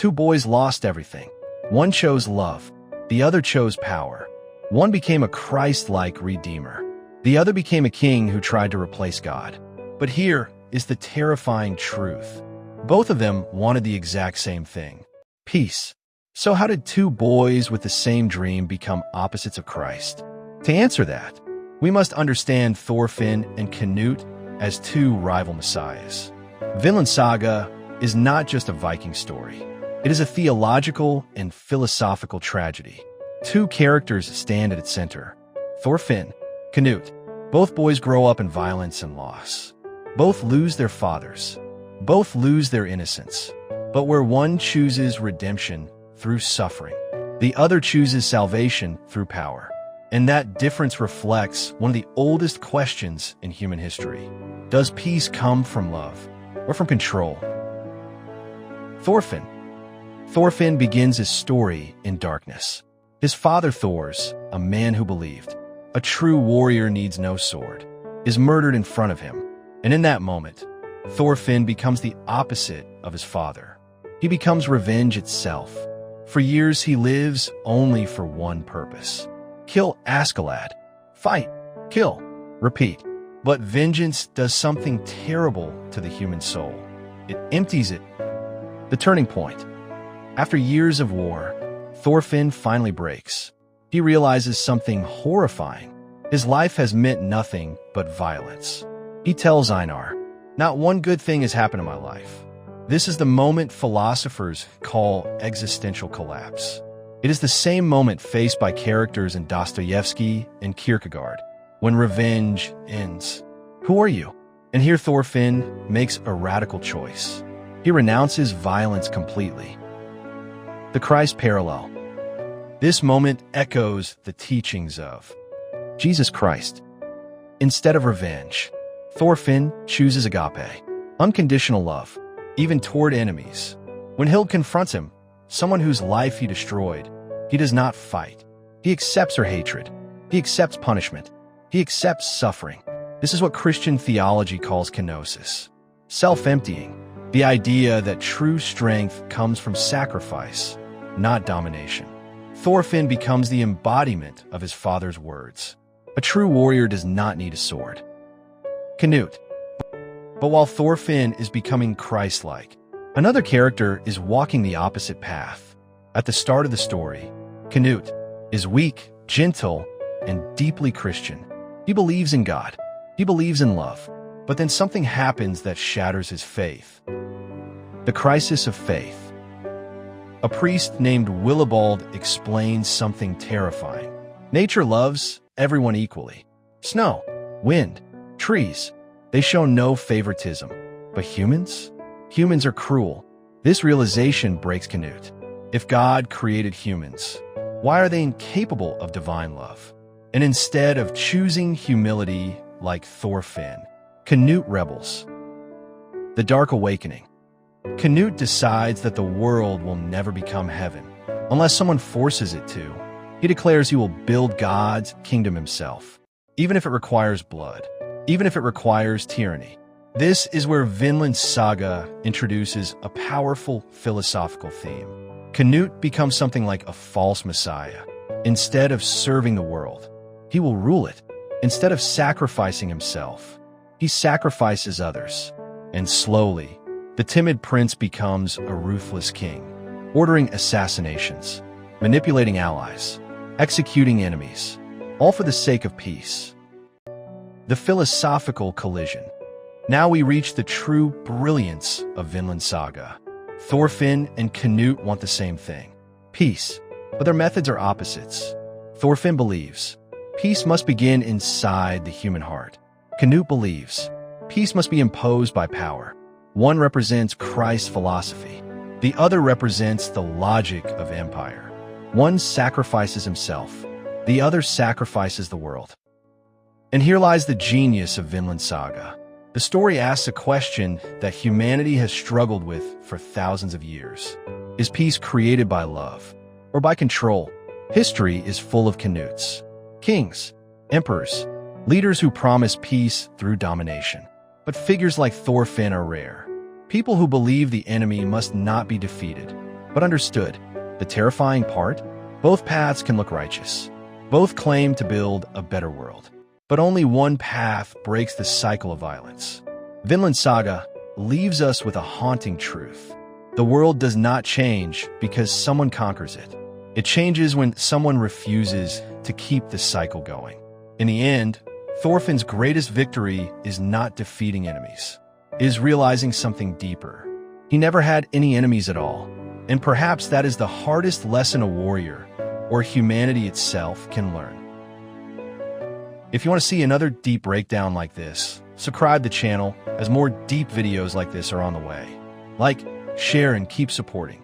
Two boys lost everything. One chose love. The other chose power. One became a Christ-like redeemer. The other became a king who tried to replace God. But here is the terrifying truth. Both of them wanted the exact same thing: peace. So how did two boys with the same dream become opposites of Christ? To answer that, we must understand Thorfinn and Canute as two rival messiahs. Vinland Saga is not just a Viking story. It is a theological and philosophical tragedy. Two characters stand at its center: Thorfinn, Canute. Both boys grow up in violence and loss. Both lose their fathers. Both lose their innocence. But where one chooses redemption through suffering, the other chooses salvation through power. And that difference reflects one of the oldest questions in human history. Does peace come from love or from control? Thorfinn begins his story in darkness. His father Thor's, a man who believed a true warrior needs no sword, is murdered in front of him. And in that moment, Thorfinn becomes the opposite of his father. He becomes revenge itself. For years, he lives only for one purpose: kill Askeladd. Fight, kill, repeat. But vengeance does something terrible to the human soul. It empties it. The turning point. After years of war, Thorfinn finally breaks. He realizes something horrifying. His life has meant nothing but violence. He tells Einar, "Not one good thing has happened in my life." This is the moment philosophers call existential collapse. It is the same moment faced by characters in Dostoevsky and Kierkegaard, when revenge ends. Who are you? And here Thorfinn makes a radical choice. He renounces violence completely. The Christ parallel. This moment echoes the teachings of Jesus Christ. Instead of revenge, Thorfinn chooses agape, unconditional love, even toward enemies. When Hild confronts him, someone whose life he destroyed, he does not fight. He accepts her hatred. He accepts punishment. He accepts suffering. This is what Christian theology calls kenosis, self-emptying, the idea that true strength comes from sacrifice, not domination. Thorfinn becomes the embodiment of his father's words. A true warrior does not need a sword. Canute. But while Thorfinn is becoming Christ-like, another character is walking the opposite path. At the start of the story, Canute is weak, gentle, and deeply Christian. He believes in God. He believes in love. But then something happens that shatters his faith. The crisis of faith. A priest named Willibald explains something terrifying. Nature loves everyone equally. Snow, wind, trees, they show no favoritism. But humans? Humans are cruel. This realization breaks Canute. If God created humans, why are they incapable of divine love? And instead of choosing humility like Thorfinn, Canute rebels. The Dark Awakening. Canute decides that the world will never become heaven unless someone forces it to. He declares he will build God's kingdom himself, even if it requires blood, even if it requires tyranny. This is where Vinland Saga introduces a powerful philosophical theme. Canute becomes something like a false messiah. Instead of serving the world, he will rule it. Instead of sacrificing himself, he sacrifices others. And slowly, the timid prince becomes a ruthless king, ordering assassinations, manipulating allies, executing enemies, all for the sake of peace. The philosophical collision. Now we reach the true brilliance of Vinland Saga. Thorfinn and Canute want the same thing: peace, but their methods are opposites. Thorfinn believes peace must begin inside the human heart. Canute believes peace must be imposed by power. One represents Christ's philosophy. The other represents the logic of empire. One sacrifices himself. The other sacrifices the world. And here lies the genius of Vinland Saga. The story asks a question that humanity has struggled with for thousands of years. Is peace created by love or by control? History is full of Canutes, kings, emperors, leaders who promise peace through domination. But figures like Thorfinn are rare. People who believe the enemy must not be defeated. but understood. The terrifying part? Both paths can look righteous. Both claim to build a better world. But only one path breaks the cycle of violence. Vinland Saga leaves us with a haunting truth. The world does not change because someone conquers it. It changes when someone refuses to keep the cycle going. In the end, Thorfinn's greatest victory is not defeating enemies. It is realizing something deeper. He never had any enemies at all, and perhaps that is the hardest lesson a warrior, or humanity itself, can learn. If you want to see another deep breakdown like this, subscribe to the channel, as more deep videos like this are on the way. Like, share, and keep supporting.